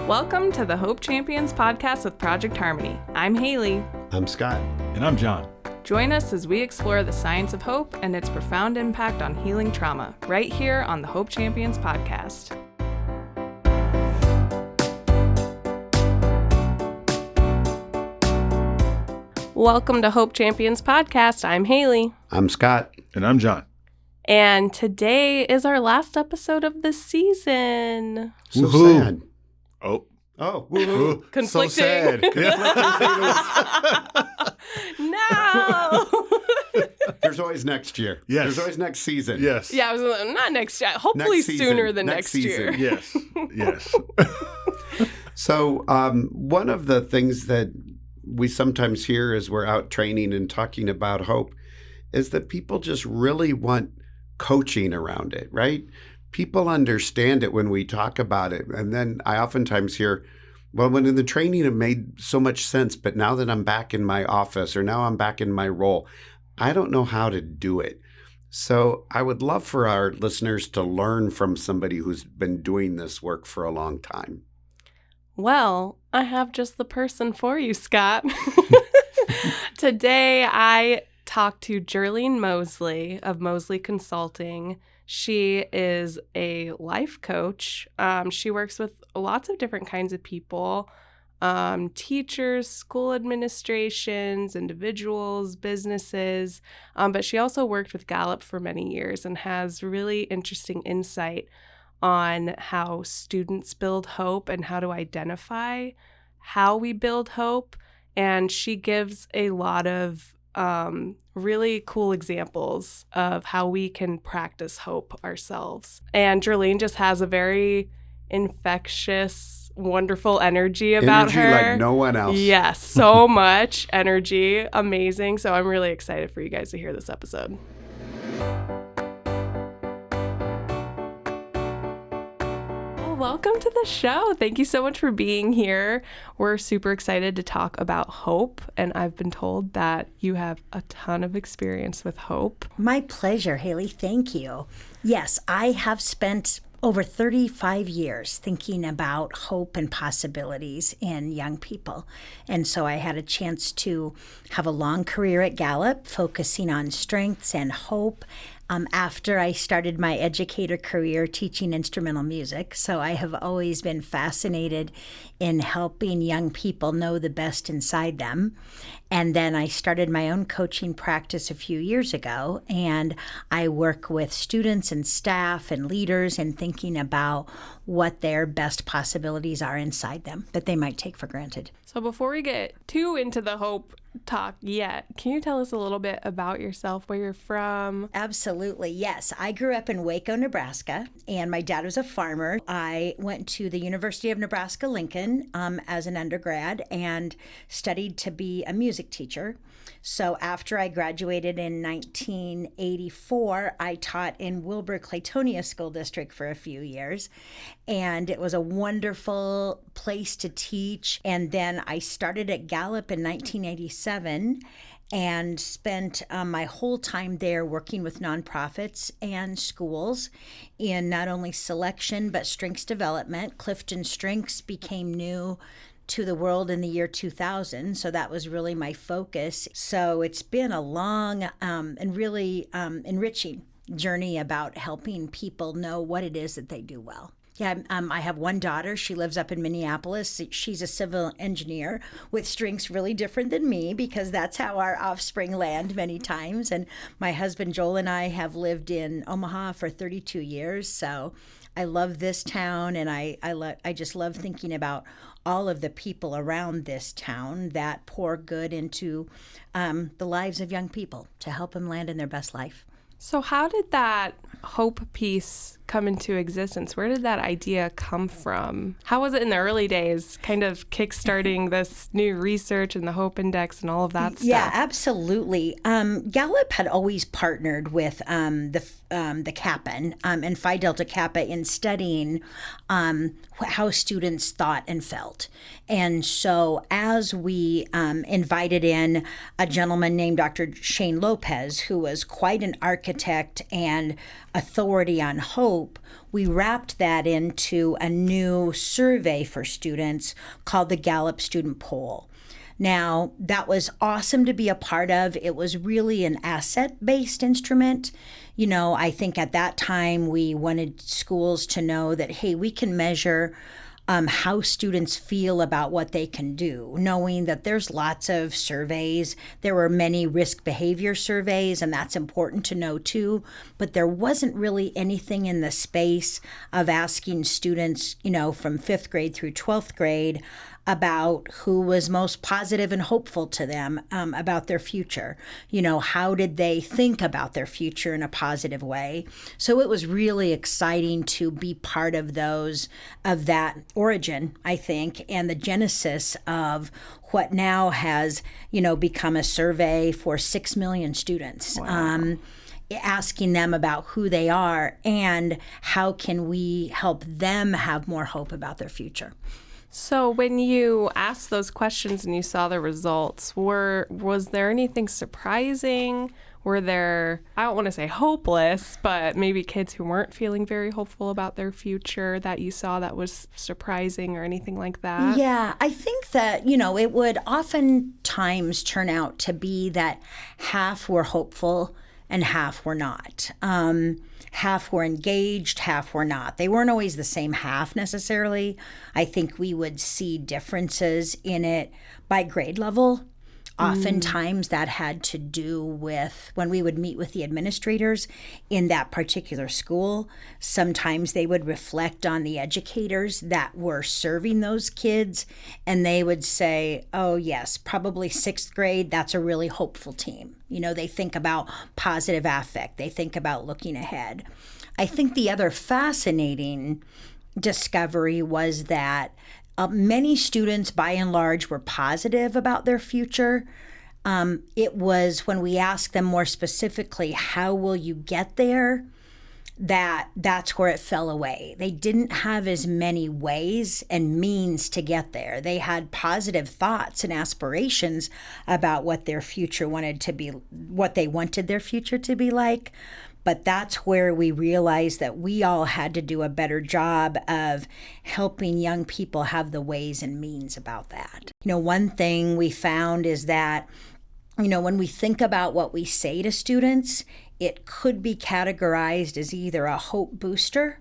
Welcome to the Hope Champions podcast with Project Harmony. I'm Hailey. I'm Scott. And I'm John. Join us as we explore the science of hope and its profound impact on healing trauma, right here on the Hope Champions podcast. Welcome to Hope Champions podcast. I'm Hailey. I'm Scott. And I'm John. And today is our last episode of the season. So Woohoo. sad. Oh, woohoo. Conflicting. So sad. No. There's always next year. Yes. There's always next season. Yes. Yeah, I was not next year. Hopefully Next season. sooner than Next next year. season. Yes. So one of the things that we sometimes hear as we're out training and talking about hope is that people just really want coaching around it, right? People understand it when we talk about it. And then I oftentimes hear, well, when in the training it made so much sense, but now that I'm back in my office or now I'm back in my role, I don't know how to do it. So I would love for our listeners to learn from somebody who's been doing this work for a long time. Well, I have just the person for you, Scott. Today I talked to JerLene Mosely of Mosely Consulting. She is a life coach. She works with lots of different kinds of people, teachers, school administrations, individuals, businesses. But she also worked with GALLUP for many years and has really interesting insight on how students build hope and how to identify how we build hope. And she gives a lot of really cool examples of how we can practice hope ourselves. And JerLene just has a very infectious, wonderful energy about her. Energy like no one else. Yes, so much energy. Amazing. So I'm really excited for you guys to hear this episode. Welcome to the show. Thank you so much for being here. We're super excited to talk about hope, and I've been told that you have a ton of experience with hope. My pleasure, Hailey. Thank you. Yes, I have spent over 35 years thinking about hope and possibilities in young people. And so I had a chance to have a long career at GALLUP, focusing on strengths and hope. After I started my educator career teaching instrumental music. So I have always been fascinated in helping young people know the best inside them. And then I started my own coaching practice a few years ago, and I work with students and staff and leaders in thinking about what their best possibilities are inside them that they might take for granted. So before we get too into the hope talk yet, can you tell us a little bit about yourself, where you're from? Absolutely, yes. I grew up in Waco, Nebraska, and my dad was a farmer. I went to the University of Nebraska-Lincoln as an undergrad and studied to be a music teacher. So after I graduated in 1984, I taught in Wilbur-Claytonia School District for a few years, and it was a wonderful place to teach. And then I started at GALLUP in 1987 and spent my whole time there working with nonprofits and schools in not only selection but strengths development. Clifton Strengths became new to the world in the year 2000, so that was really my focus. So it's been a long and really enriching journey about helping people know what it is that they do well. Yeah, I have one daughter. She lives up in Minneapolis. She's a civil engineer with strengths really different than me because that's how our offspring land many times. And my husband Joel and I have lived in Omaha for 32 years. So I love this town, and I just love thinking about all of the people around this town that pour good into the lives of young people to help them land in their best life. So how did that hope piece come into existence? Where did that idea come from? How was it in the early days, kind of kickstarting this new research and the Hope Index and all of that stuff? Yeah, absolutely. GALLUP had always partnered with the Kappa and Phi Delta Kappa in studying how students thought and felt. And so as we invited in a gentleman named Dr. Shane Lopez, who was quite an architect and authority on hope, we wrapped that into a new survey for students called the GALLUP Student Poll. Now, that was awesome to be a part of. It was really an asset-based instrument. I think at that time we wanted schools to know that, hey, we can measure how students feel about what they can do, knowing that there's lots of surveys. There were many risk behavior surveys, and that's important to know too. But there wasn't really anything in the space of asking students, from 5th grade through 12th grade about who was most positive and hopeful to them about their future. How did they think about their future in a positive way? So it was really exciting to be part of that origin, I think, and the genesis of what now has, become a survey for 6 million students. Wow. Asking them about who they are and how can we help them have more hope about their future. So when you asked those questions and you saw the results, was there anything surprising? Were there, I don't want to say hopeless, but maybe kids who weren't feeling very hopeful about their future that you saw that was surprising or anything like that? Yeah, I think that, it would oftentimes turn out to be that half were hopeful and half were not. Half were engaged, half were not. They weren't always the same half necessarily. I think we would see differences in it by grade level. Oftentimes that had to do with when we would meet with the administrators in that particular school. Sometimes they would reflect on the educators that were serving those kids, and they would say, oh yes, probably 6th grade, that's a really hopeful team. They think about positive affect. They think about looking ahead. I think the other fascinating discovery was that many students, by and large, were positive about their future. It was when we asked them more specifically, how will you get there, that's where it fell away. They didn't have as many ways and means to get there. They had positive thoughts and aspirations about what their future wanted to be, what they wanted their future to be like. But that's where we realized that we all had to do a better job of helping young people have the ways and means about that. One thing we found is that, when we think about what we say to students, it could be categorized as either a hope booster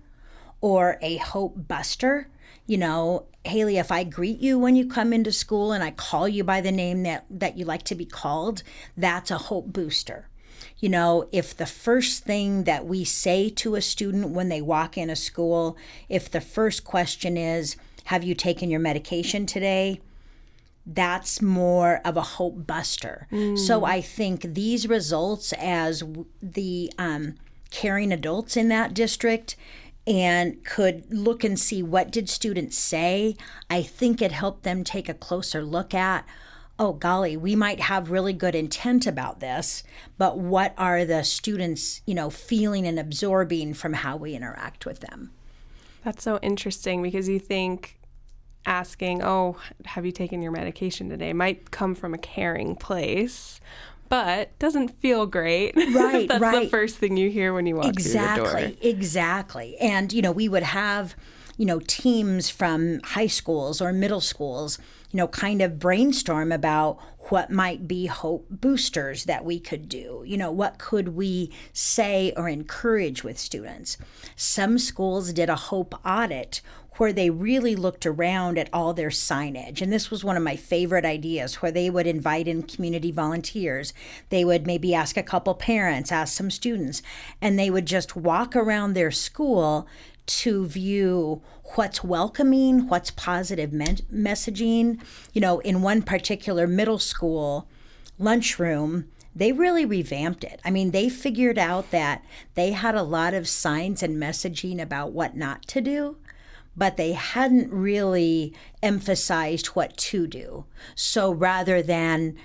or a hope buster. Hailey, if I greet you when you come into school and I call you by the name that you like to be called, that's a hope booster. If the first thing that we say to a student when they walk in a school, if the first question is, have you taken your medication today? That's more of a hope buster. So I think these results as the caring adults in that district and could look and see what did students say, I think it helped them take a closer look at, oh, golly, we might have really good intent about this, but what are the students, feeling and absorbing from how we interact with them? That's so interesting because you think asking, oh, have you taken your medication today might come from a caring place, but doesn't feel great. Right, That's right. the first thing you hear when you walk through the door. Exactly. And, we would have, teams from high schools or middle schools, kind of brainstorm about what might be hope boosters that we could do. What could we say or encourage with students? Some schools did a hope audit where they really looked around at all their signage. And this was one of my favorite ideas, where they would invite in community volunteers. They would maybe ask a couple parents, ask some students, and they would just walk around their school to view what's welcoming, what's positive messaging. In one particular middle school lunchroom, they really revamped it. I mean, they figured out that they had a lot of signs and messaging about what not to do, but they hadn't really emphasized what to do. So rather than,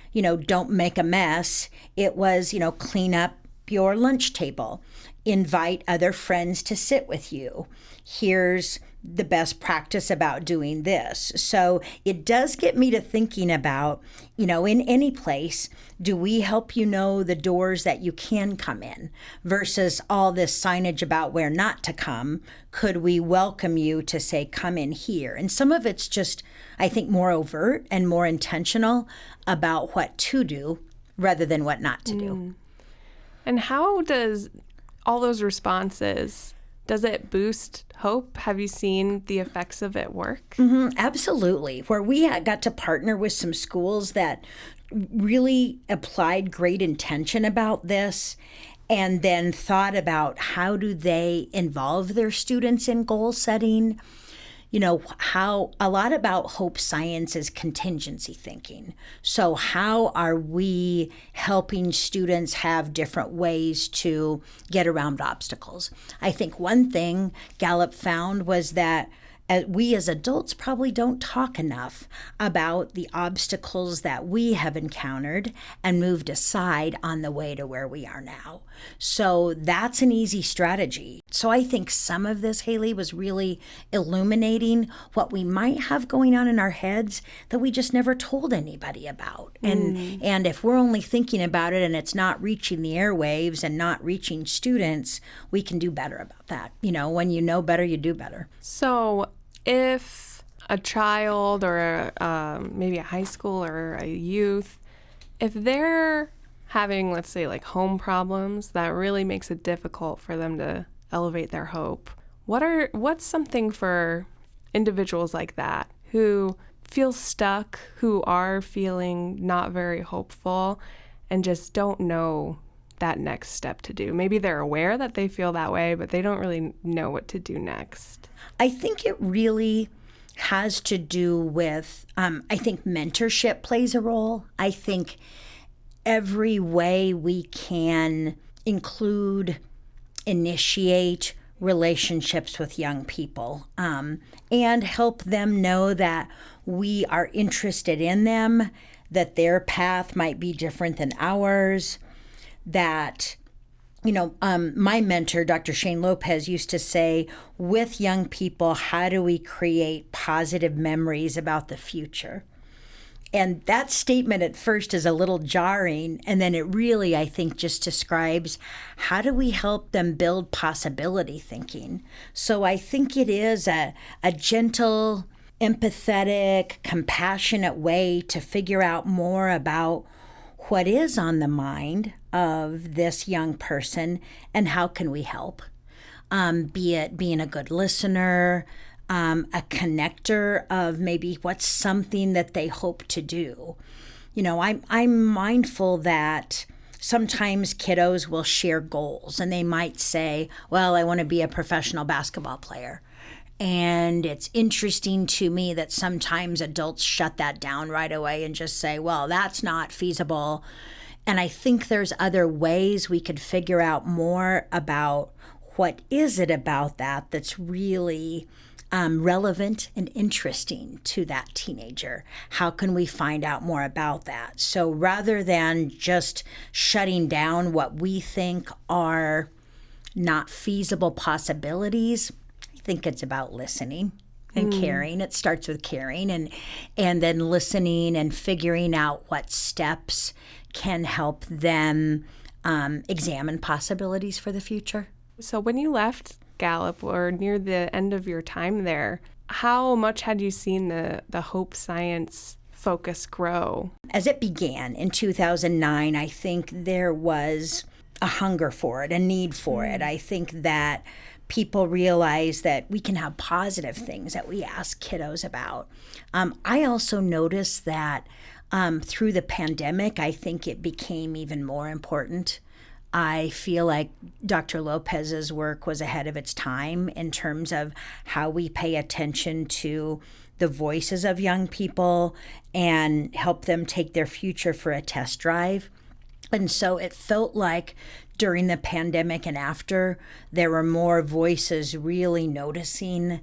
don't make a mess, it was, clean up your lunch table, invite other friends to sit with you. Here's the best practice about doing this. So it does get me to thinking about, in any place, do we help you know the doors that you can come in versus all this signage about where not to come? Could we welcome you to say, come in here? And some of it's just, I think, more overt and more intentional about what to do rather than what not to do. And how does all those responses, does it boost hope? Have you seen the effects of it work? Absolutely. Where we got to partner with some schools that really applied great intention about this and then thought about how do they involve their students in goal setting. How a lot about hope science is contingency thinking. So how are we helping students have different ways to get around obstacles? I think one thing GALLUP found was that we as adults probably don't talk enough about the obstacles that we have encountered and moved aside on the way to where we are now. So that's an easy strategy. So I think some of this, Hailey, was really illuminating what we might have going on in our heads that we just never told anybody about. And if we're only thinking about it and it's not reaching the airwaves and not reaching students, we can do better about that. When you know better, you do better. So if a child or maybe a high school or a youth, if they're having, let's say, like home problems that really makes it difficult for them to elevate their hope, what's something for individuals like that who feel stuck, who are feeling not very hopeful and just don't know that next step to do? Maybe they're aware that they feel that way, but they don't really know what to do next. I think it really has to do with, I think mentorship plays a role. I think every way we can include, initiate relationships with young people and help them know that we are interested in them, that their path might be different than ours, that my mentor, Dr. Shane Lopez, used to say, with young people, how do we create positive memories about the future? And that statement at first is a little jarring, and then it really, I think, just describes how do we help them build possibility thinking. So I think it is a gentle, empathetic, compassionate way to figure out more about what is on the mind of this young person and how can we help, be it being a good listener, a connector of maybe what's something that they hope to do. I'm mindful that sometimes kiddos will share goals and they might say, well, I want to be a professional basketball player. And it's interesting to me that sometimes adults shut that down right away and just say, well, that's not feasible. And I think there's other ways we could figure out more about what is it about that that's really relevant and interesting to that teenager. How can we find out more about that? So rather than just shutting down what we think are not feasible possibilities, I think it's about listening and caring. It starts with caring and then listening and figuring out what steps can help them examine possibilities for the future. So when you left GALLUP or near the end of your time there, how much had you seen the hope science focus grow? As it began in 2009, I think there was a hunger for it, a need for it. I think that people realize that we can have positive things that we ask kiddos about. I also noticed that through the pandemic, I think it became even more important. I feel like Dr. Lopez's work was ahead of its time in terms of how we pay attention to the voices of young people and help them take their future for a test drive. And so it felt like during the pandemic and after, there were more voices really noticing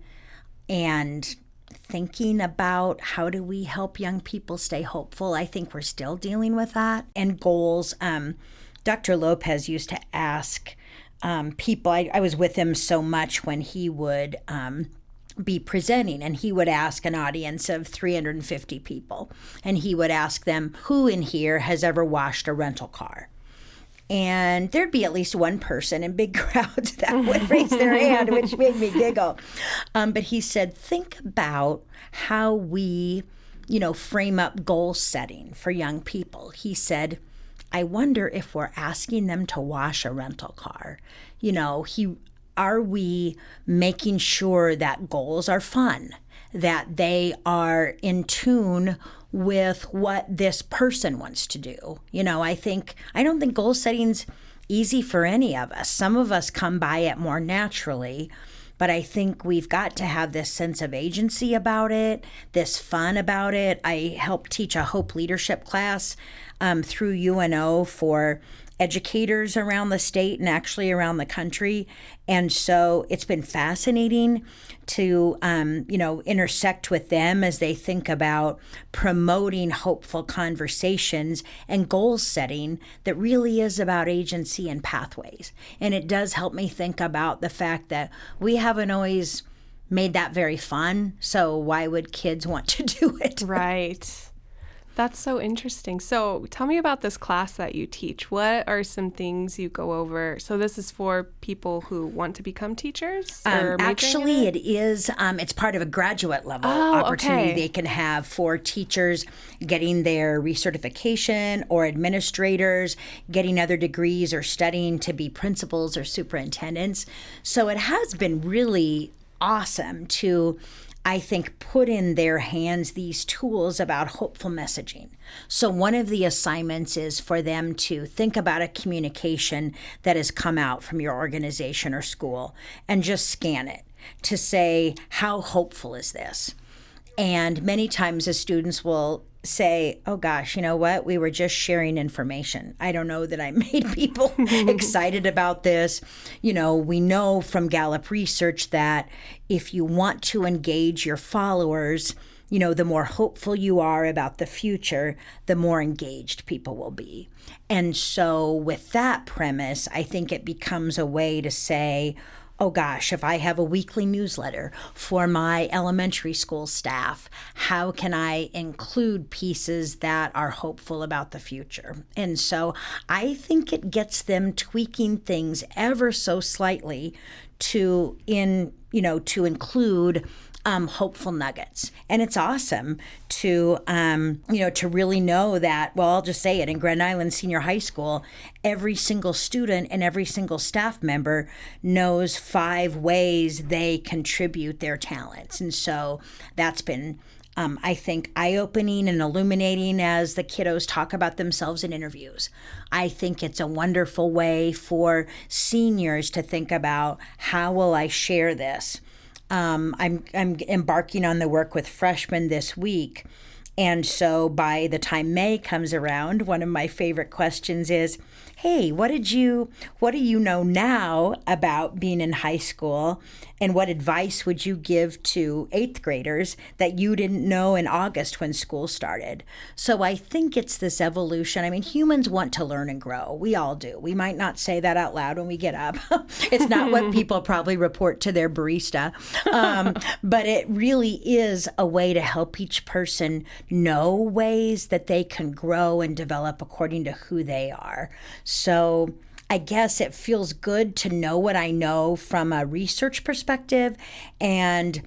and thinking about how do we help young people stay hopeful. I think we're still dealing with that. And goals. Dr. Lopez used to ask people, I was with him so much when he would be presenting, and he would ask an audience of 350 people, and he would ask them, who in here has ever washed a rental car? And there'd be at least one person in big crowds that would raise their hand, which made me giggle. But he said, think about how we, frame up goal setting for young people. He said, I wonder if we're asking them to wash a rental car. Are we making sure that goals are fun, that they are in tune with what this person wants to do? I don't think goal setting's easy for any of us. Some of us come by it more naturally, but I think we've got to have this sense of agency about it, this fun about it. I helped teach a Hope leadership class through UNO for educators around the state and actually around the country. And so it's been fascinating to, intersect with them as they think about promoting hopeful conversations and goal setting that really is about agency and pathways. And it does help me think about the fact that we haven't always made that very fun. So why would kids want to do it? Right. That's so interesting. So tell me about this class that you teach. What are some things you go over? So this is for people who want to become teachers? Actually, it is. It's part of a graduate level opportunity they can have for teachers getting their recertification, or administrators getting other degrees or studying to be principals or superintendents. So it has been really awesome to, I think, put in their hands these tools about hopeful messaging. So one of the assignments is for them to think about a communication that has come out from your organization or school and just scan it to say, how hopeful is this? And many times the students will say, oh gosh, you know what? We were just sharing information. I don't know that I made people excited about this. We know from GALLUP research that if you want to engage your followers, the more hopeful you are about the future, the more engaged people will be. And so with that premise, I think it becomes a way to say, oh gosh, if I have a weekly newsletter for my elementary school staff, how can I include pieces that are hopeful about the future? And so I think it gets them tweaking things ever so slightly to include hopeful nuggets. And it's awesome to really know that, well, I'll just say it, in Grand Island Senior High School, every single student and every single staff member knows 5 ways they contribute their talents. And so that's been, I think, eye-opening and illuminating as the kiddos talk about themselves in interviews. I think it's a wonderful way for seniors to think about, how will I share this? I'm embarking on the work with freshmen this week. And so by the time May comes around, one of my favorite questions is, hey, what do you know now about being in high school? And what advice would you give to 8th graders that you didn't know in August when school started? So I think it's this evolution. I mean, humans want to learn and grow. We all do. We might not say that out loud when we get up. It's not what people probably report to their barista. But it really is a way to help each person know ways that they can grow and develop according to who they are. So I guess it feels good to know what I know from a research perspective, and,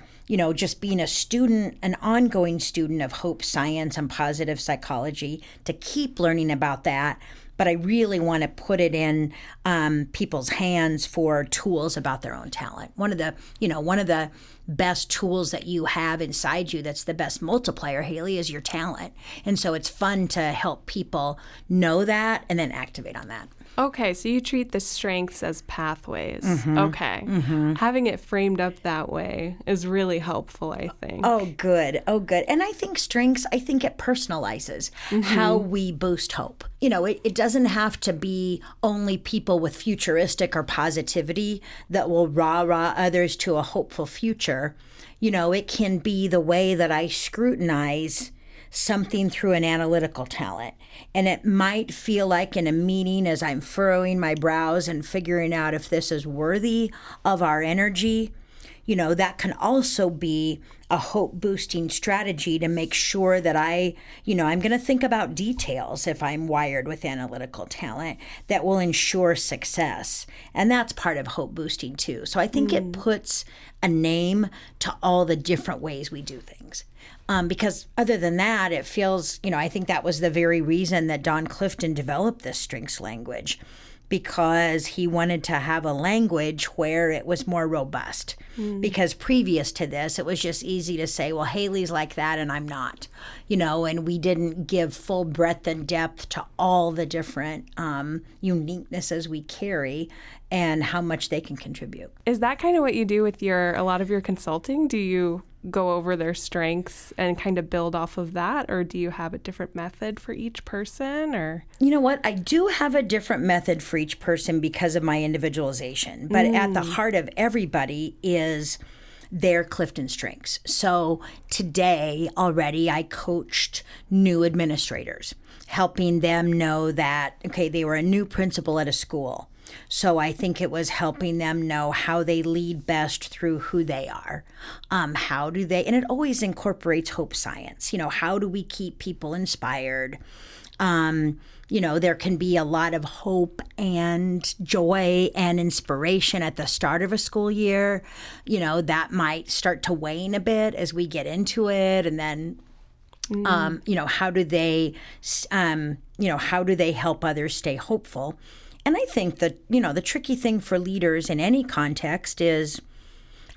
just being a student, an ongoing student of hope science and positive psychology, to keep learning about that. But I really want to put it in people's hands for tools about their own talent. One of the best tools that you have inside you that's the best multiplier, Hailey, is your talent. And so it's fun to help people know that and then activate on that. Okay, so you treat the strengths as pathways. Mm-hmm. Okay. Mm-hmm. Having it framed up that way is really helpful, I think. Oh, good. And I think strengths, it personalizes how we boost hope. It doesn't have to be only people with futuristic or positivity that will rah-rah others to a hopeful future. It can be the way that I scrutinize something through an analytical talent. And it might feel like in a meeting, as I'm furrowing my brows and figuring out if this is worthy of our energy, that can also be a hope boosting strategy to make sure that I'm going to think about details if I'm wired with analytical talent that will ensure success. And that's part of hope boosting too. So I think it puts a name to all the different ways we do things. Because other than that, it feels, I think that was the very reason that Don Clifton developed this strengths language, because he wanted to have a language where it was more robust. Because previous to this, it was just easy to say, well, Hailey's like that and I'm not, and we didn't give full breadth and depth to all the different uniquenesses we carry and how much they can contribute. Is that kind of what you do with a lot of your consulting? Do you go over their strengths and kind of build off of that, or do you have a different method for each person? Or you know what, I do have a different method for each person because of my individualization, but at the heart of everybody is their Clifton strengths. So today already I coached new administrators, helping them know that, okay, they were a new principal at a school. So I think it was helping them know how they lead best through who they are. How do they, and it always incorporates hope science. How do we keep people inspired? There can be a lot of hope and joy and inspiration at the start of a school year. That might start to wane a bit as we get into it. And then, how do they help others stay hopeful? And I think that, the tricky thing for leaders in any context is,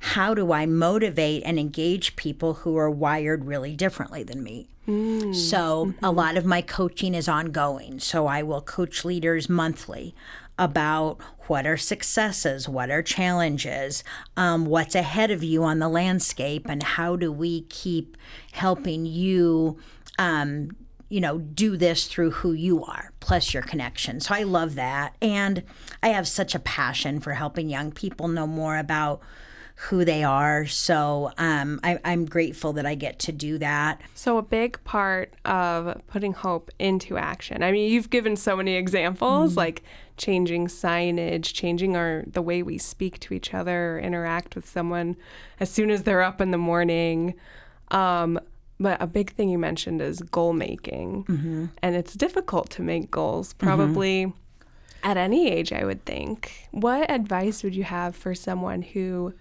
how do I motivate and engage people who are wired really differently than me? So a lot of my coaching is ongoing. So I will coach leaders monthly about what are successes, what are challenges, what's ahead of you on the landscape, and how do we keep helping you do this through who you are, plus your connection. So I love that. And I have such a passion for helping young people know more about who they are. So I'm grateful that I get to do that. So a big part of putting hope into action, I mean, you've given so many examples, like changing signage, changing the way we speak to each other or interact with someone as soon as they're up in the morning. But a big thing you mentioned is goal making. And it's difficult to make goals, probably at any age, I would think. What advice would you have for someone who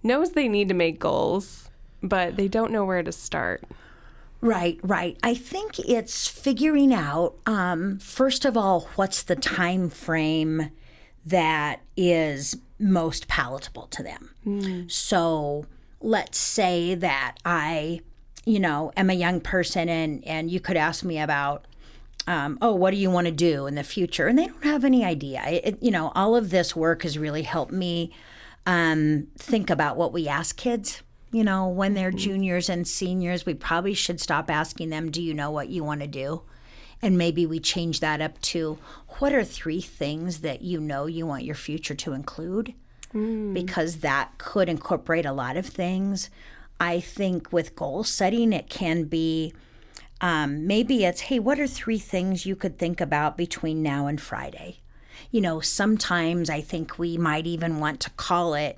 knows they need to make goals, but they don't know where to start? Right. I think it's figuring out, first of all, what's the time frame that is most palatable to them. So let's say that I am a young person and you could ask me about, what do you want to do in the future? And they don't have any idea. All of this work has really helped me think about what we ask kids. When they're juniors and seniors, we probably should stop asking them, do you know what you want to do? And maybe we change that up to, what are 3 things that you want your future to include? Because that could incorporate a lot of things. I think with goal setting, it can be, maybe it's, hey, what are 3 things you could think about between now and Friday? Sometimes I think we might even want to call it,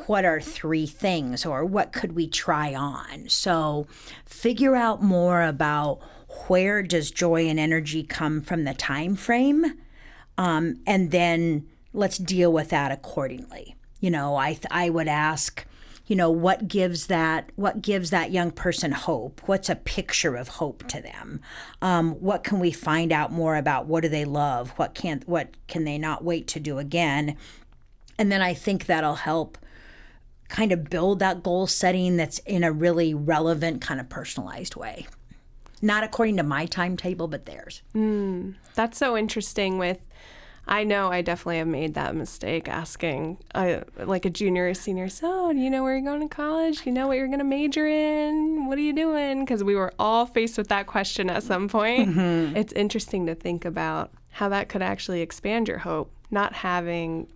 what are 3 things, or what could we try on? So figure out more about, where does joy and energy come from the time frame? And then let's deal with that accordingly. I would ask, what gives that young person hope? What's a picture of hope to them? What can we find out more about? What do they love? What can they not wait to do again? And then I think that'll help kind of build that goal setting that's in a really relevant, kind of personalized way. Not according to my timetable, but theirs. That's so interesting I know I definitely have made that mistake asking like a junior or senior, so do you know where you're going to college? Do you know what you're going to major in? What are you doing? Because we were all faced with that question at some point. It's interesting to think about how that could actually expand your hope, not having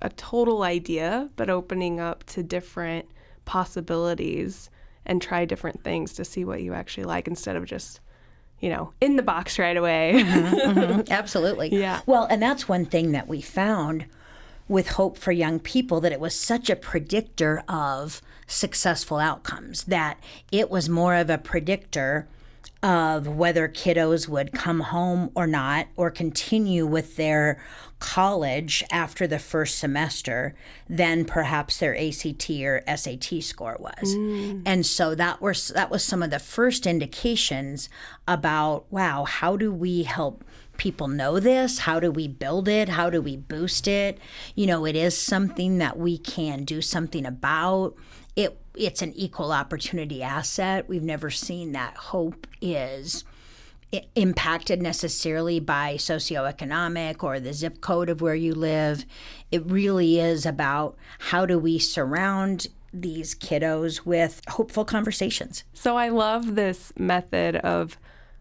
a total idea, but opening up to different possibilities and try different things to see what you actually like instead of just in the box right away. Absolutely. Yeah. Well, and that's one thing that we found with hope for young people that it was such a predictor of successful outcomes, that it was more of a predictor of whether kiddos would come home or not, or continue with their college after the first semester than perhaps their ACT or SAT score was. And so that was some of the first indications about, wow, how do we help people know this? How do we build it? How do we boost it? It is something that we can do something about. It's an equal opportunity asset. We've never seen that hope is impacted necessarily by socioeconomic or the zip code of where you live. It really is about how do we surround these kiddos with hopeful conversations. So I love this method of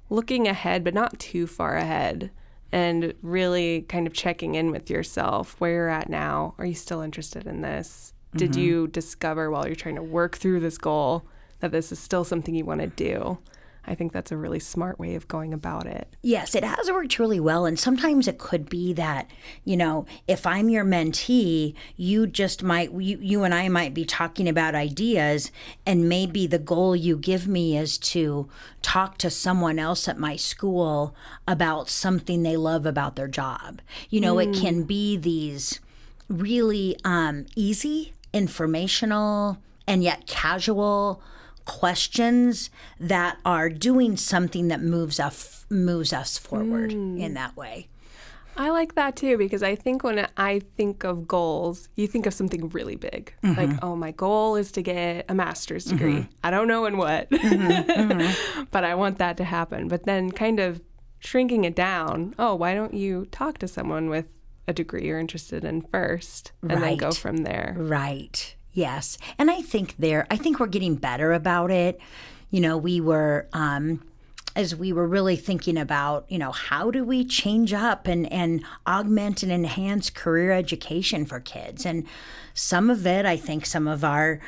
looking ahead, but not too far ahead, and really kind of checking in with yourself, where you're at now. Are you still interested in this? Did you discover while you're trying to work through this goal that this is still something you want to do? I think that's a really smart way of going about it. Yes, it has worked really well. And sometimes it could be that, if I'm your mentee, you and I might be talking about ideas, and maybe the goal you give me is to talk to someone else at my school about something they love about their job. It can be these really easy, informational, and yet casual questions that are doing something that moves us forward in that way. I like that too, because I think when I think of goals, you think of something really big. Like, oh, my goal is to get a master's degree. I don't know in what, but I want that to happen. But then kind of shrinking it down, oh, why don't you talk to someone with a degree you're interested in first and then go from there? Right. Yes. And I think we're getting better about it. We were, as we were really thinking about, how do we change up and augment and enhance career education for kids? And some of it, I think some of our,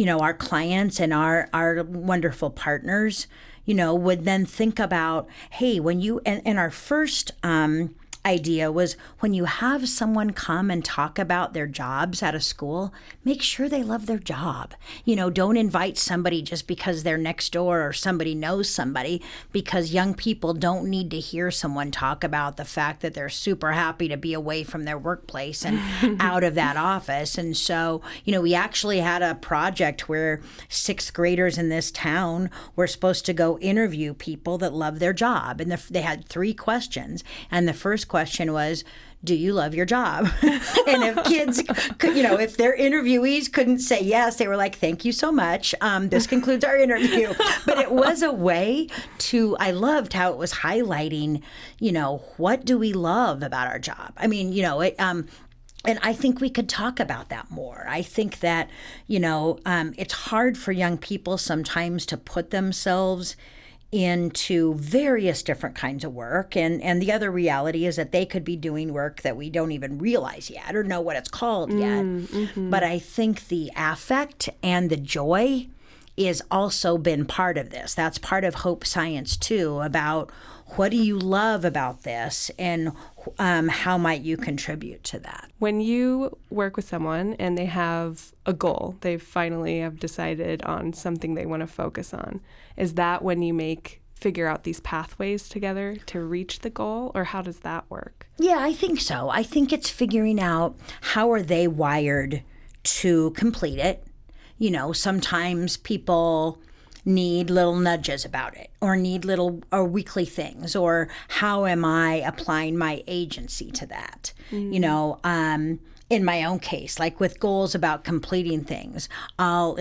our clients and our wonderful partners, would then think about, hey, when you, and our first, idea was when you have someone come and talk about their jobs at a school, make sure they love their job. Don't invite somebody just because they're next door or somebody knows somebody, because young people don't need to hear someone talk about the fact that they're super happy to be away from their workplace and out of that office. And so, we actually had a project where 6th graders in this town were supposed to go interview people that love their job. And they had 3 questions. And the first question was, do you love your job? And if kids could, if their interviewees couldn't say yes, they were like, thank you so much. This concludes our interview. But it was a way I loved how it was highlighting, what do we love about our job? I mean, and I think we could talk about that more. I think that, it's hard for young people sometimes to put themselves into various different kinds of work. And the other reality is that they could be doing work that we don't even realize yet or know what it's called yet. But I think the affect and the joy is also been part of this. That's part of Hope Science too, about what do you love about this and how might you contribute to that? When you work with someone and they have a goal, they finally have decided on something they want to focus on, is that when you figure out these pathways together to reach the goal, or how does that work? Yeah, I think so. I think it's figuring out how are they wired to complete it. Sometimes people need little nudges about it, or need little or weekly things, or how am I applying my agency to that? In my own case, like with goals about completing things, I'm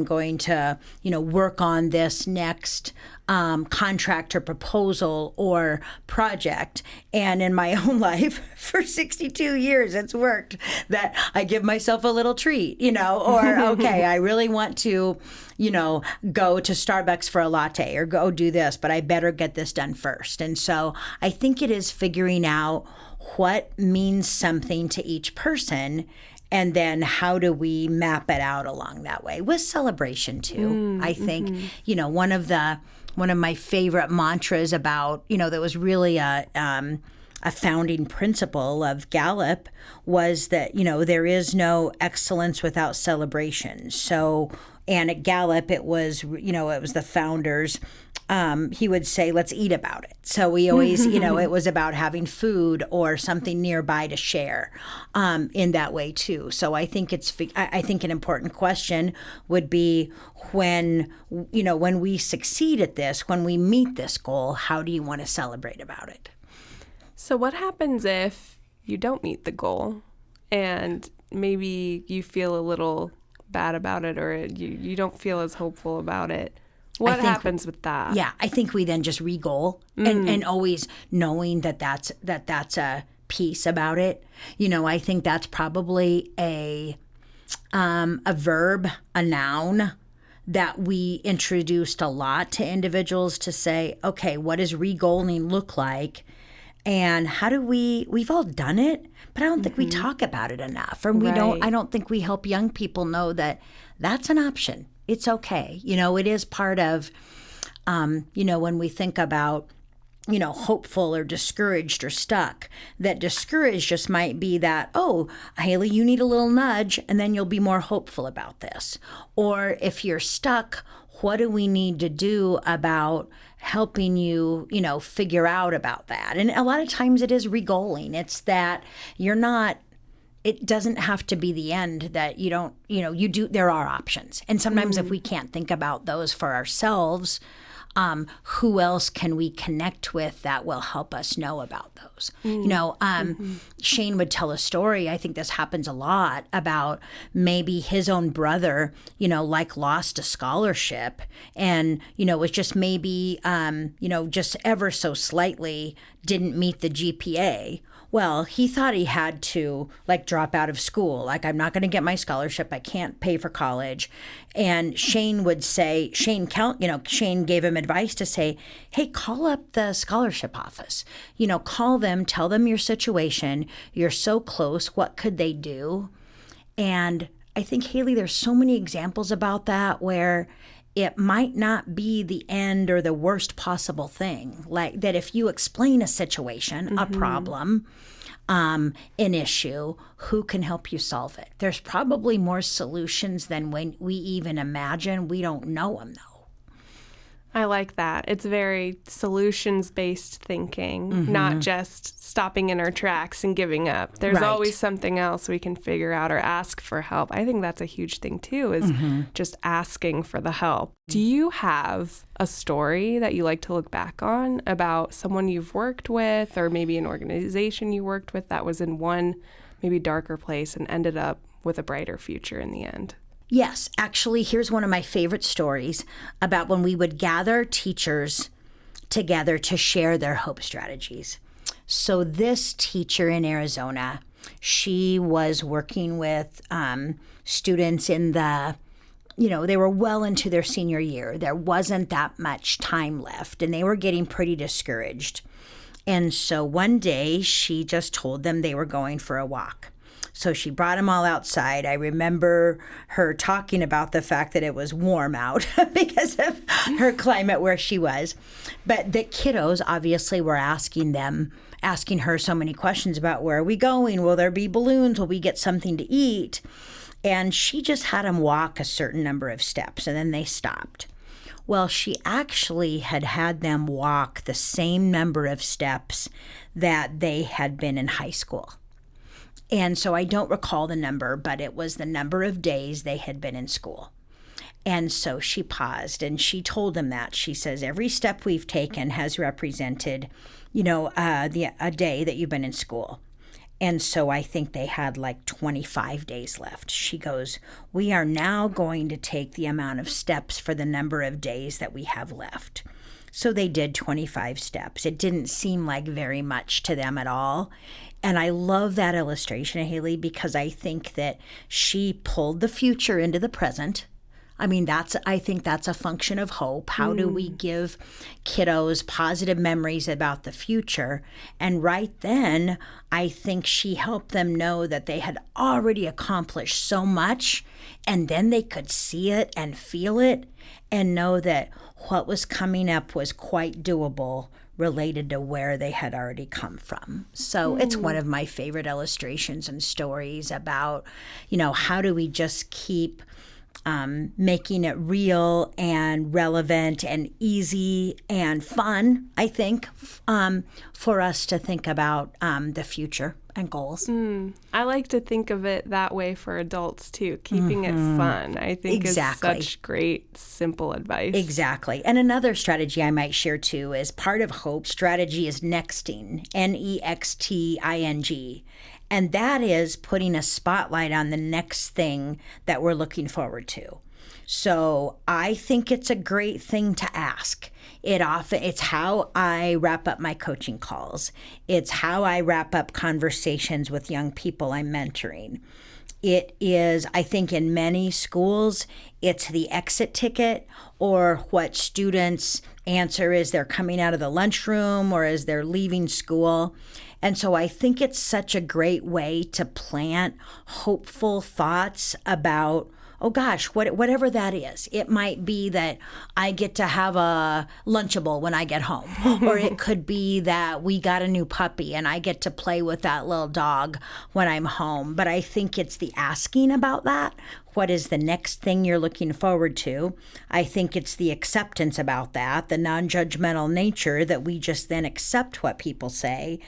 going to, work on this next contract or proposal or project. And in my own life, for 62 years, it's worked that I give myself a little treat, or, okay, I really want to, go to Starbucks for a latte or go do this, but I better get this done first. And so I think it is figuring out what means something to each person, and then how do we map it out along that way with celebration too. I think one of my favorite mantras about that was really a a founding principle of GALLUP was that, there is no excellence without celebration. So, and at GALLUP, it was the founders. He would say, let's eat about it. So we always, it was about having food or something nearby to share in that way too. So I think an important question would be when we succeed at this, when we meet this goal, how do you want to celebrate about it? So what happens if you don't meet the goal and maybe you feel a little bad about it, or you don't feel as hopeful about it? What happens with that? Yeah, I think we then just re-goal and always knowing that's a piece about it. I think that's probably a verb, a noun that we introduced a lot to individuals to say, okay, what does re-goaling look like? And how do we've all done it, but I don't think we talk about it enough. Or I don't think we help young people know that that's an option. It's okay. It is part of, when we think about, hopeful or discouraged or stuck, that discouraged just might be that, oh, Hailey, you need a little nudge and then you'll be more hopeful about this. Or if you're stuck, what do we need to do about helping you, figure out about that? And a lot of times it is re-goaling. It's that it doesn't have to be the end, that you don't, you do, there are options. And sometimes if we can't think about those for ourselves, who else can we connect with that will help us know about those? Shane would tell a story, I think this happens a lot, about maybe his own brother, lost a scholarship and, was just maybe, just ever so slightly didn't meet the GPA. Well, he thought he had to drop out of school. I'm not going to get my scholarship. I can't pay for college. And Shane would say, Shane gave him advice to say, hey, call up the scholarship office. Call them, tell them your situation. You're so close. What could they do? And I think, Hailey, there's so many examples about that where it might not be the end or the worst possible thing. Like that if you explain a situation, a problem, an issue, who can help you solve it? There's probably more solutions than when we even imagine. We don't know them, though. I like that. It's very solutions-based thinking, not just stopping in our tracks and giving up. There's always something else we can figure out or ask for help. I think that's a huge thing, too, is just asking for the help. Do you have a story that you like to look back on about someone you've worked with or maybe an organization you worked with that was in one maybe darker place and ended up with a brighter future in the end? Yes, actually, here's one of my favorite stories about when we would gather teachers together to share their hope strategies. So this teacher in Arizona, she was working with students in they were well into their senior year. There wasn't that much time left, and they were getting pretty discouraged. And so one day, she just told them they were going for a walk. So she brought them all outside. I remember her talking about the fact that it was warm out because of her climate where she was. But the kiddos obviously were asking her so many questions about where are we going? Will there be balloons? Will we get something to eat? And she just had them walk a certain number of steps, and then they stopped. Well, she actually had them walk the same number of steps that they had been in high school. And so I don't recall the number, but it was the number of days they had been in school. And so she paused and she told them that. She says, every step we've taken has represented, a day that you've been in school. And so I think they had 25 days left. She goes, we are now going to take the amount of steps for the number of days that we have left. So they did 25 steps. It didn't seem like very much to them at all. And I love that illustration, Hailey, because I think that she pulled the future into the present. I mean, I think that's a function of hope. How do we give kiddos positive memories about the future? And right then, I think she helped them know that they had already accomplished so much, and then they could see it and feel it and know that, what was coming up was quite doable related to where they had already come from. So it's one of my favorite illustrations and stories about, how do we just keep making it real and relevant and easy and fun, I think, for us to think about the future and goals. I like to think of it that way for adults too, keeping it fun. I think is such great, simple advice. Exactly. And another strategy I might share too is part of HOPE strategy is nexting, NEXTING. And that is putting a spotlight on the next thing that we're looking forward to. So I think it's a great thing to ask. It's how I wrap up my coaching calls. It's how I wrap up conversations with young people I'm mentoring. It is, I think in many schools, it's the exit ticket or what students answer is they're coming out of the lunchroom or as they're leaving school. And so I think it's such a great way to plant hopeful thoughts about, oh gosh, whatever that is. It might be that I get to have a Lunchable when I get home. Or it could be that we got a new puppy and I get to play with that little dog when I'm home. But I think it's the asking about that. What is the next thing you're looking forward to? I think it's the acceptance about that, the non-judgmental nature that we just then accept what people say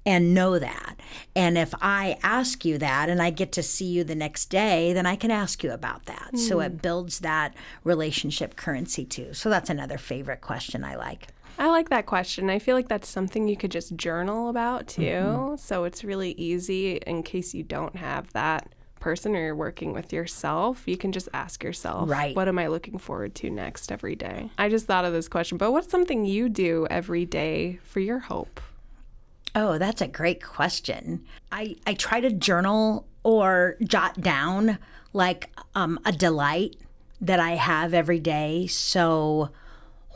and know that. And if I ask you that and I get to see you the next day, then I can ask you about that. So it builds that relationship currency too. So that's another favorite question I like. I like that question. I feel like that's something you could just journal about too. So it's really easy in case you don't have that person or you're working with yourself. You can just ask yourself, right, what am I looking forward to next every day? I just thought of this question, but what's something you do every day for your hope? Oh, that's a great question. I try to journal or jot down like a delight that I have every day. So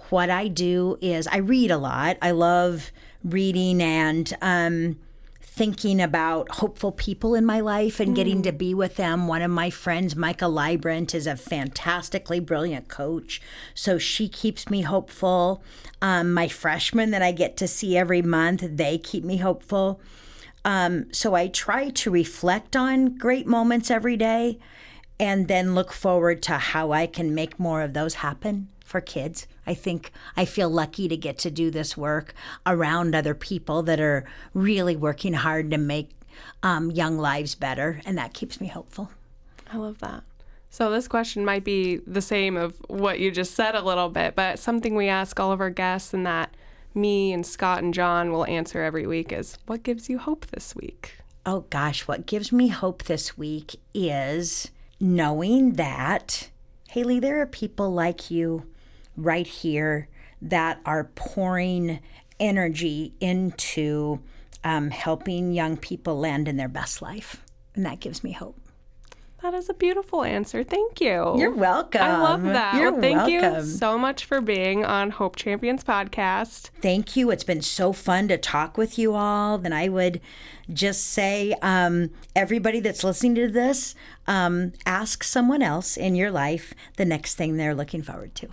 what I do is I read a lot. I love reading and thinking about hopeful people in my life and getting to be with them. One of my friends, Micah Librant, is a fantastically brilliant coach. So she keeps me hopeful. My freshmen that I get to see every month, they keep me hopeful. So I try to reflect on great moments every day and then look forward to how I can make more of those happen for kids. I think I feel lucky to get to do this work around other people that are really working hard to make young lives better, and that keeps me hopeful. I love that. So this question might be the same of what you just said a little bit, but something we ask all of our guests and that me and Scott and John will answer every week is, what gives you hope this week? Oh gosh, what gives me hope this week is knowing that, Hailey, there are people like you right here that are pouring energy into helping young people land in their best life. And that gives me hope. That is a beautiful answer. Thank you. You're welcome. I love that. You're thank welcome. you so much for being on Hope Champions podcast. Thank you. It's been so fun to talk with you all. Then I would just say, everybody that's listening to this, ask someone else in your life the next thing they're looking forward to.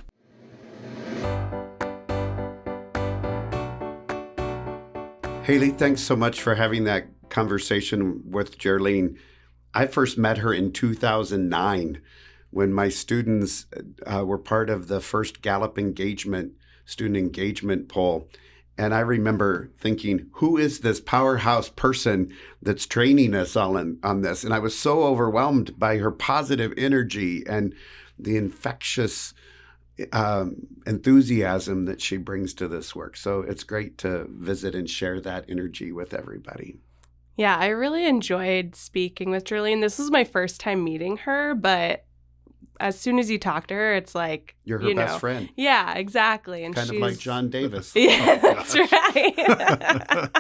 Hailey, thanks so much for having that conversation with JerLene. I first met her in 2009 when my students were part of the first GALLUP student engagement poll. And I remember thinking, who is this powerhouse person that's training us all on this? And I was so overwhelmed by her positive energy and the infectious enthusiasm that she brings to this work. So it's great to visit and share that energy with everybody. Yeah, I really enjoyed speaking with JerLene. This was my first time meeting her, but as soon as you talk to her, it's like, you're her best friend. Yeah, exactly. And kind of like John Davis. Yeah, that's right.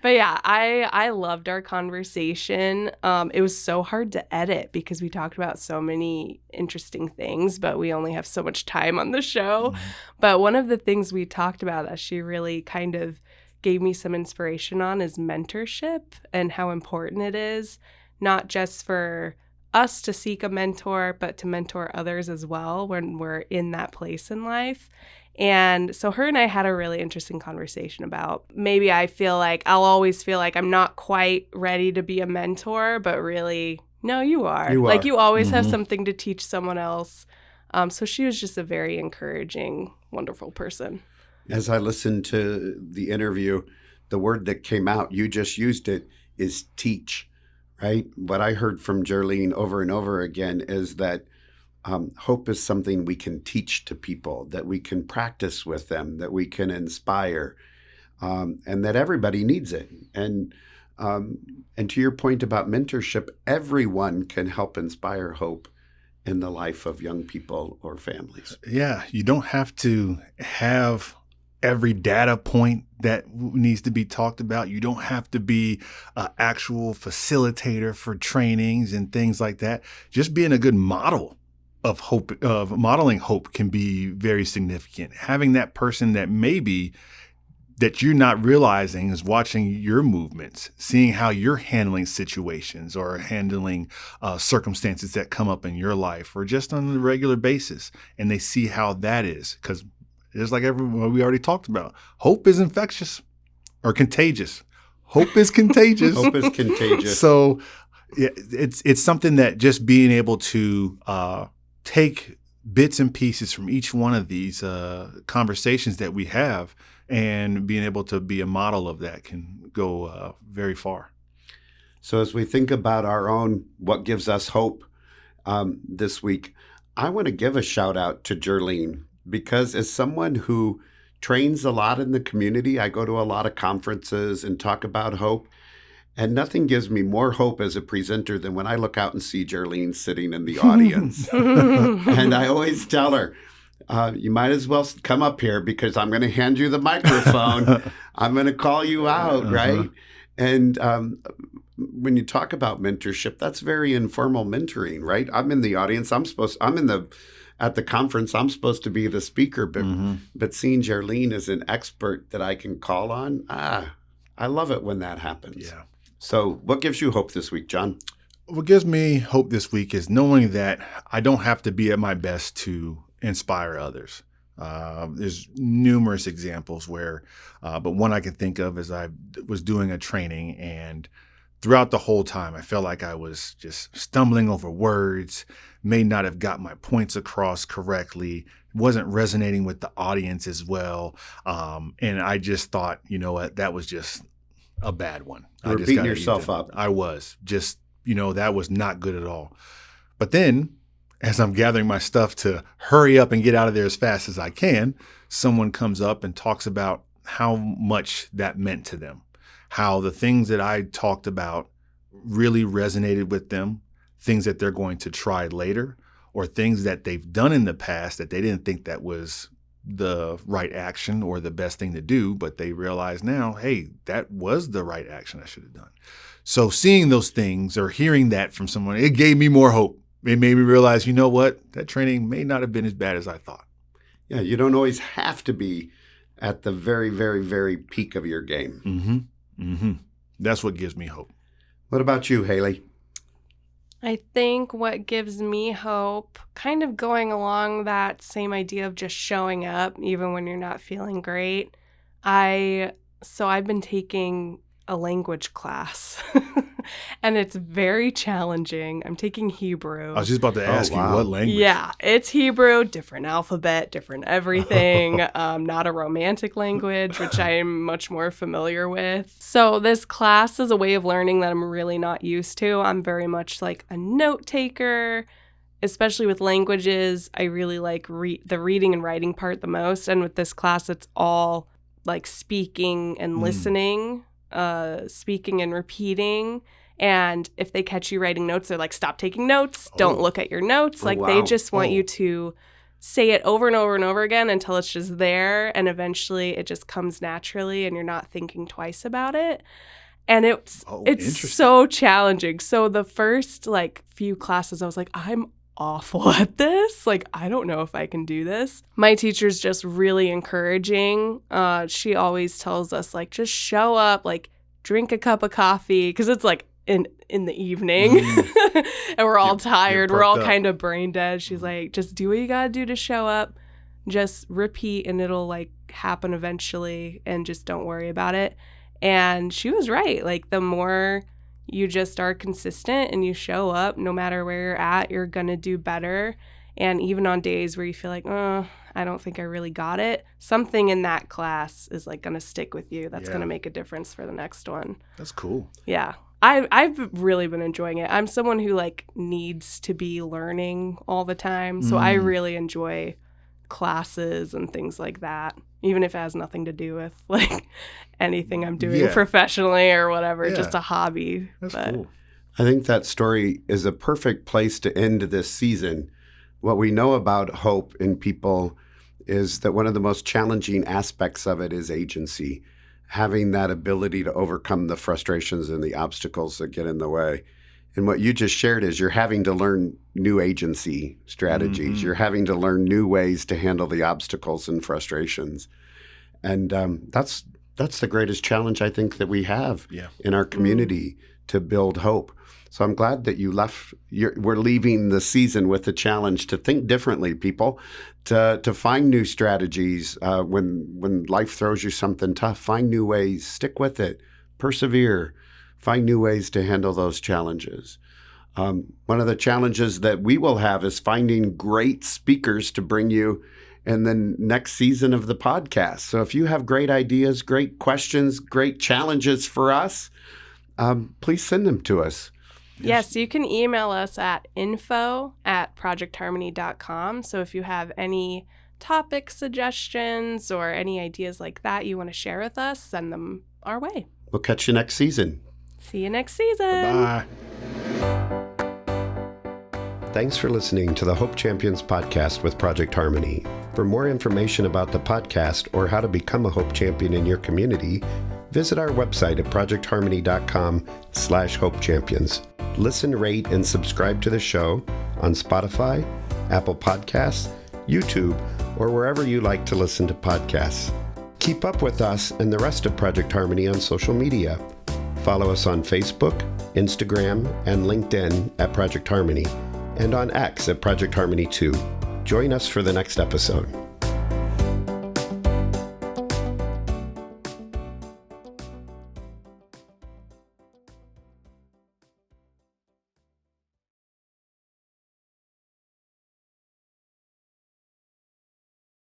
But yeah, I loved our conversation. It was so hard to edit because we talked about so many interesting things, but we only have so much time on the show. Mm-hmm. But one of the things we talked about that she really kind of gave me some inspiration on is mentorship and how important it is, not just for us to seek a mentor, but to mentor others as well when we're in that place in life. And so her and I had a really interesting conversation about maybe I'll always feel like I'm not quite ready to be a mentor, but really, no, you are. Like you always have something to teach someone else. So she was just a very encouraging, wonderful person. As I listened to the interview, the word that came out, you just used it, is teach, right? What I heard from JerLene over and over again is that hope is something we can teach to people, that we can practice with them, that we can inspire, and that everybody needs it. And to your point about mentorship, everyone can help inspire hope in the life of young people or families. Yeah, you don't have to have every data point that needs to be talked about. You don't have to be an actual facilitator for trainings and things like that. Just being a good model of hope, of modeling hope, can be very significant. Having that person that maybe that you're not realizing is watching your movements, seeing how you're handling situations or handling circumstances that come up in your life or just on a regular basis. And they see how that is, because just like everyone we already talked about, hope is infectious or contagious. Hope is contagious. Hope is contagious. So yeah, it's something that just being able to take bits and pieces from each one of these conversations that we have and being able to be a model of that can go very far. So as we think about our own, what gives us hope this week, I want to give a shout out to JerLene, because as someone who trains a lot in the community, I go to a lot of conferences and talk about hope. And nothing gives me more hope as a presenter than when I look out and see JerLene sitting in the audience. And I always tell her, you might as well come up here because I'm going to hand you the microphone. I'm going to call you out, right? And when you talk about mentorship, that's very informal mentoring, right? I'm in the audience. At the conference, I'm supposed to be the speaker, but seeing JerLene as an expert that I can call on, I love it when that happens. Yeah. So what gives you hope this week, John? What gives me hope this week is knowing that I don't have to be at my best to inspire others. There's numerous examples where, but one I can think of is I was doing a training, and throughout the whole time, I felt like I was just stumbling over words, may not have got my points across correctly, wasn't resonating with the audience as well. And I just thought, you know what, that was just a bad one. You were beating yourself up. I was just, that was not good at all. But then as I'm gathering my stuff to hurry up and get out of there as fast as I can, someone comes up and talks about how much that meant to them, how the things that I talked about really resonated with them, things that they're going to try later, or things that they've done in the past that they didn't think that was the right action or the best thing to do, but they realize now, hey, that was the right action I should have done. So seeing those things or hearing that from someone, it gave me more hope. It made me realize, you know what, that training may not have been as bad as I thought. Yeah, you don't always have to be at the very, very, very peak of your game. That's what gives me hope. What about you, Hailey? I think what gives me hope, kind of going along that same idea of just showing up even when you're not feeling great. I've been taking a language class and it's very challenging. I'm taking Hebrew. I was just about to ask you what language. Yeah, it's Hebrew, different alphabet, different everything. Not a romantic language, which I'm much more familiar with. So this class is a way of learning that I'm really not used to. I'm very much like a note taker, especially with languages. I really like the reading and writing part the most. And with this class, it's all like speaking and listening. Speaking and repeating. And if they catch you writing notes, they're like, stop taking notes. Don't look at your notes. They just want you to say it over and over and over again until it's just there. And eventually it just comes naturally and you're not thinking twice about it. And it's so challenging. So the first few classes, I was like, I'm awful at this. I don't know if I can do this. My teacher's just really encouraging. She always tells us, just show up, drink a cup of coffee. Because it's in the evening and we're all tired. We're all perked up. kind of brain dead. She's like, just do what you gotta do to show up. Just repeat and it'll like happen eventually, and just don't worry about it. And she was right. Like, the more you just are consistent and you show up, no matter where you're at, you're gonna do better. And even on days where you feel like, oh, I don't think I really got it, something in that class is like gonna stick with you. That's gonna make a difference for the next one. That's cool. Yeah. I've really been enjoying it. I'm someone who like needs to be learning all the time. So I really enjoy classes and things like that, even if it has nothing to do with like anything I'm doing professionally or whatever, just a hobby. That's cool. I think that story is a perfect place to end this season. What we know about hope in people is that one of the most challenging aspects of it is agency, having that ability to overcome the frustrations and the obstacles that get in the way. And what you just shared is you're having to learn new agency strategies. You're having to learn new ways to handle the obstacles and frustrations. And that's the greatest challenge I think that we have in our community to build hope. So I'm glad that you left. We're leaving the season with the challenge to think differently, people, to find new strategies when life throws you something tough. Find new ways, stick with it, persevere, find new ways to handle those challenges. One of the challenges that we will have is finding great speakers to bring you in the next season of the podcast. So if you have great ideas, great questions, great challenges for us, please send them to us. Yes, you can email us at info@projectharmony.com. So if you have any topic suggestions or any ideas like that you want to share with us, send them our way. We'll catch you next season. See you next season. Bye. Thanks for listening to the Hope Champions podcast with Project Harmony. For more information about the podcast or how to become a Hope Champion in your community, visit our website at projectharmony.com/Hope Champions. Listen, rate, and subscribe to the show on Spotify, Apple Podcasts, YouTube, or wherever you like to listen to podcasts. Keep up with us and the rest of Project Harmony on social media. Follow us on Facebook, Instagram, and LinkedIn at Project Harmony, and on X at Project Harmony 2. Join us for the next episode.